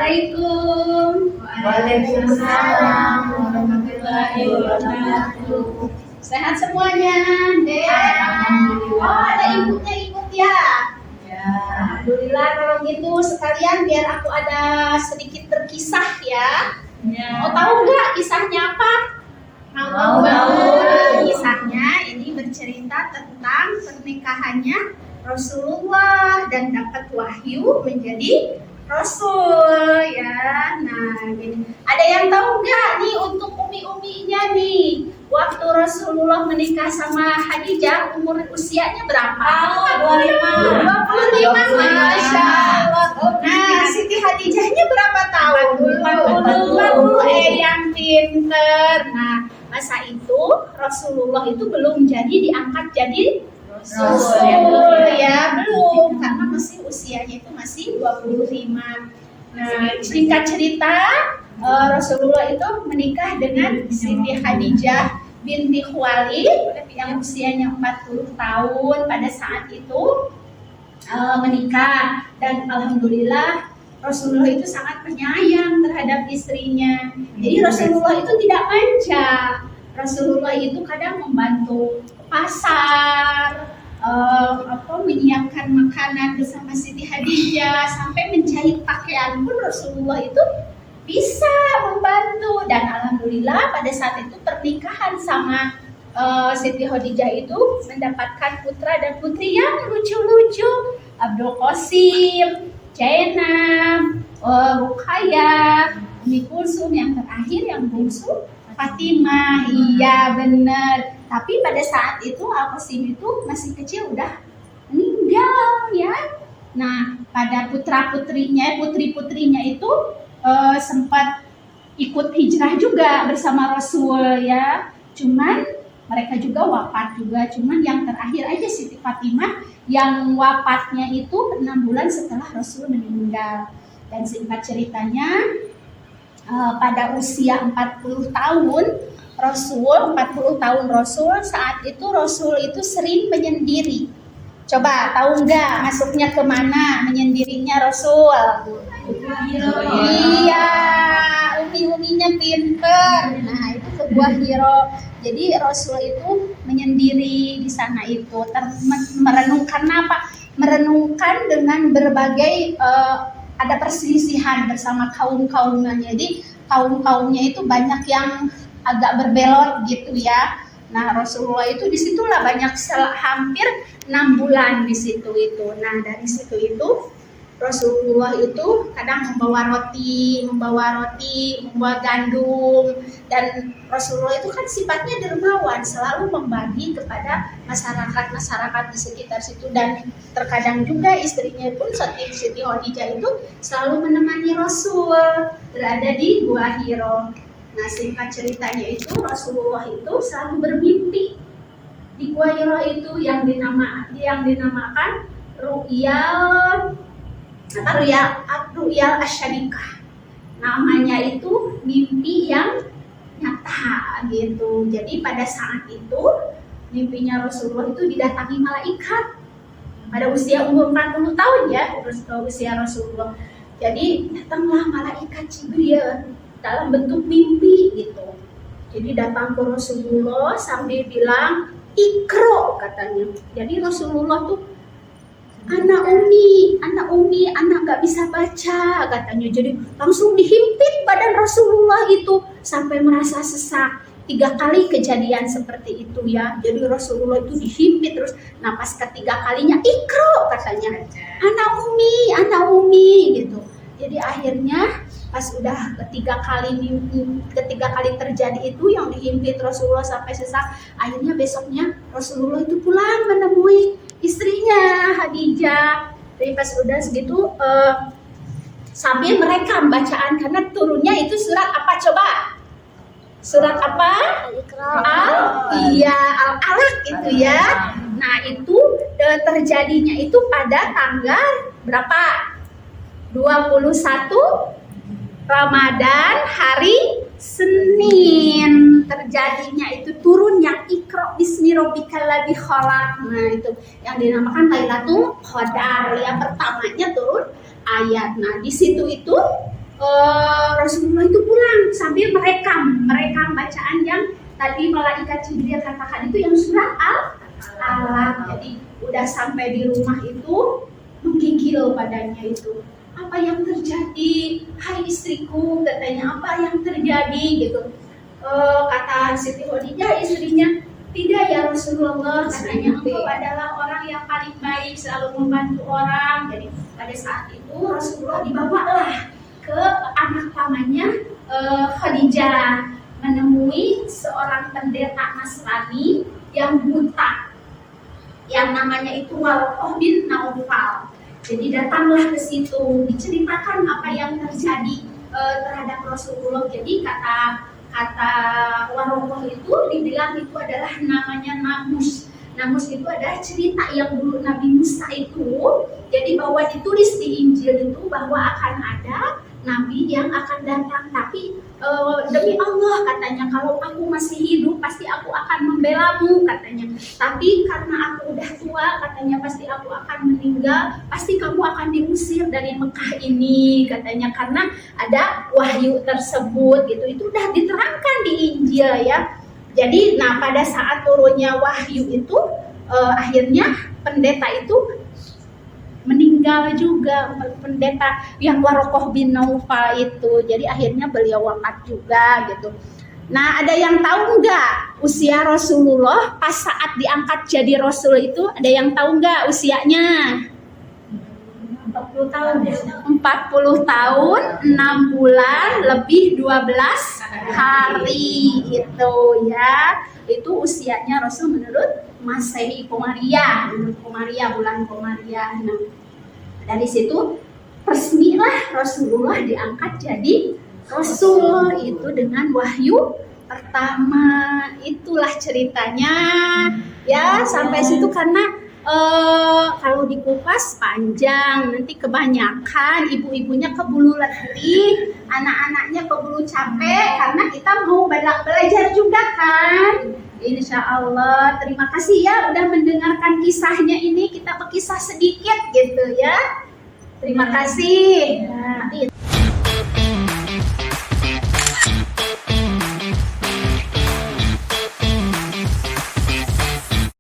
Assalamualaikum. Waalaikumsalam warahmatullahi wabarakatuh. Sehat semuanya, Dek? Alhamdulillah. Oh, ada ikut ya? Ya. Alhamdulillah kalau gitu sekalian biar aku ada sedikit berkisah ya. Mau tahu nggak kisahnya apa? Mau. Kisahnya ini bercerita tentang pernikahannya Rasulullah dan dapat wahyu menjadi Rasul ya. Nah, gini. Ada yang tahu nggak nih untuk umi-uminya nih? Waktu Rasulullah menikah sama Khadijah, umur usianya berapa? 25. Masya Allah. Nah, Siti Khadijahnya berapa tahun? 40. Yang pinter. Nah, masa itu Rasulullah itu belum jadi diangkat jadi Rasul ya, belum, karena masih usianya itu masih 25. Nah, singkat cerita, Rasulullah itu menikah dengan Siti Khadijah binti Khuwailid yang usianya 40 tahun pada saat itu menikah, dan alhamdulillah Rasulullah itu sangat penyayang terhadap istrinya. Jadi Rasulullah itu tidak manja. Rasulullah itu kadang membantu ke pasar, menyiapkan makanan bersama Siti Khadijah, sampai menjahit pakaian pun Rasulullah itu bisa membantu. Dan alhamdulillah pada saat itu pernikahan sama Siti Khadijah itu mendapatkan putra dan putri yang lucu-lucu, Abdul Qasim, Zainab, Ruqayyah, Ummi Kulsum, yang terakhir yang bungsu Fatimah. Iya benar. Tapi pada saat itu Al-Qasim itu masih kecil, udah meninggal ya. Nah, pada putri-putrinya itu sempat ikut hijrah juga bersama Rasul ya. Cuman mereka juga wafat juga. Cuman yang terakhir aja Siti Fatimah yang wafatnya itu 6 bulan setelah Rasul meninggal. Dan singkat ceritanya, pada usia 40 tahun Rasul, saat itu Rasul itu sering menyendiri. Coba tahu nggak masuknya kemana menyendirinya Rasul? Iya, umi-uminya pinter. Nah, itu ke Gua Hiro. Jadi Rasul itu menyendiri di sana itu, merenungkan apa? Merenungkan dengan berbagai ada perselisihan bersama kaum-kaumnya. Jadi kaum-kaumnya itu banyak yang agak berbelot gitu ya. Nah, Rasulullah itu disitulah banyak hampir 6 bulan di situ itu. Nah, dari situ itu Rasulullah itu kadang membawa roti, membawa gandum, dan Rasulullah itu kan sifatnya dermawan, selalu membagi kepada masyarakat di sekitar situ. Dan terkadang juga istrinya pun Siti Khadijah itu selalu menemani Rasul berada di Gua Hiro. Nah, singkat ceritanya itu Rasulullah itu selalu bermimpi di Gua Hiro itu yang dinamakan Ru'yal Asyadikah. Namanya itu mimpi yang nyata gitu. Jadi pada saat itu mimpinya Rasulullah itu didatangi malaikat pada usia umur 40 tahun ya, usia Rasulullah. Jadi datanglah malaikat Jibril dalam bentuk mimpi gitu. Jadi datang ke Rasulullah sambil bilang, "Iqra," katanya. Jadi Rasulullah tuh, anak umi, anak gak bisa baca katanya. Jadi langsung dihimpit badan Rasulullah itu sampai merasa sesak. 3 kali kejadian seperti itu ya. Jadi Rasulullah itu dihimpit terus. Nah, pas ketiga kalinya, "Iqra," katanya, anak umi gitu. Jadi akhirnya pas udah ketiga kali terjadi itu yang dihimpit Rasulullah sampai sesak, akhirnya besoknya Rasulullah itu pulang menemui istrinya Khadijah. Jadi pas udah segitu sambil merekam bacaan, karena turunnya itu surat apa coba? Surat apa? Al-Alaq itu ya. Nah, itu terjadinya itu pada tanggal berapa? 21 Ramadan, hari Senin. Terjadinya itu turun yang Iqra bismi rabbikal ladzi khalaq. Nah, itu yang dinamakan Lailatul Qadar. Yang pertamanya turun ayat. Nah, di situ itu Rasulullah itu pulang sambil merekam bacaan yang tadi malaikat Jibril katakan itu yang surah Al-Alaq. Jadi udah sampai di rumah itu menggigil padanya itu. Apa yang terjadi? Hai istriku, katanya, apa yang terjadi gitu. Kata Siti Khadijah istrinya, tidak ya Rasulullah, katanya engkau adalah orang yang paling baik, selalu membantu orang. Jadi pada saat itu Rasulullah dibawalah ke anak pamannya Khadijah, menemui seorang pendeta Nasrani yang buta, yang namanya itu Waraqah bin Naufal. Jadi datanglah ke situ, diceritakan apa yang terjadi terhadap Rasulullah. Jadi kata Waraqah itu dibilang itu adalah namanya Namus. Namus itu adalah cerita yang dulu Nabi Musa itu. Jadi bahwa ditulis di Injil itu bahwa akan ada Nabi yang akan datang, tapi demi Allah katanya, kalau aku masih hidup pasti aku akan membelamu katanya. Tapi karena aku udah tua katanya, pasti aku akan meninggal, pasti kamu akan diusir dari Mekah ini katanya, karena ada wahyu tersebut gitu. Itu udah diterangkan di Injil ya. Jadi pada saat turunnya wahyu itu akhirnya pendeta itu meninggal juga, pendeta yang Waraqah bin Naufal itu. Jadi akhirnya beliau wafat juga gitu. Nah, ada yang tahu nggak usia Rasulullah pas saat diangkat jadi Rasul itu? Ada yang tahu nggak usianya? 40 tahun. 40 tahun, 6 bulan, lebih 12 hari itu ya. Itu usianya Rasul menurut Masehi Komariah, bulan Komariah. Nah, dari situ resmilah Rasulullah diangkat jadi Rasul itu dengan wahyu pertama. Itulah ceritanya ya, sampai situ. Karena kalau dikupas panjang, nanti kebanyakan ibu-ibunya keburu letih, anak-anaknya keburu capek, karena kita mau belajar juga kan. Insya Allah. Terima kasih ya udah mendengarkan kisahnya ini. Kita berkisah sedikit gitu ya. Terima kasih. Nah,